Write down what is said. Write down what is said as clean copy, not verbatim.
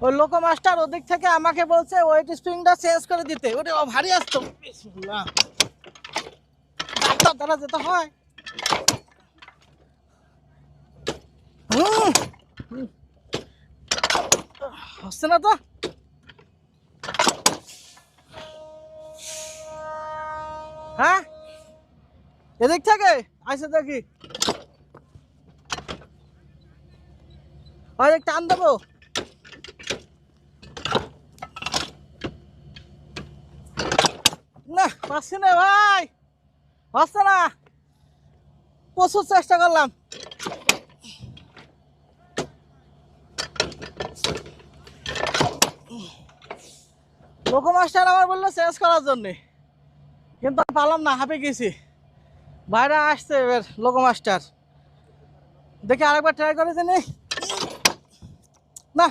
ওই লোকো মাস্টার ওদিক থেকে আমাকে বলছে ওয়েট স্প্রিংটা চেঞ্জ করে দিতে, ওটা ভারী আসতো। বিসমিল্লাহ, ডাক্তার দ্বারা যেতে হয়। হচ্ছে না তো। হ্যাঁ, এদিক থেকে আইসে দেখি, অনেক টান দেবো। না পাচ্ছি না ভাই, হচ্ছে না, প্রচুর চেষ্টা করলাম। লোকো মাস্টার আমার বললো চেঞ্জ করার জন্যে, কিন্তু আমি পারলাম না, হাঁপে গেছি। বাইরে আসছে এবার লোকো মাস্টার, দেখি আরেকবার ট্রাই করে জানি না।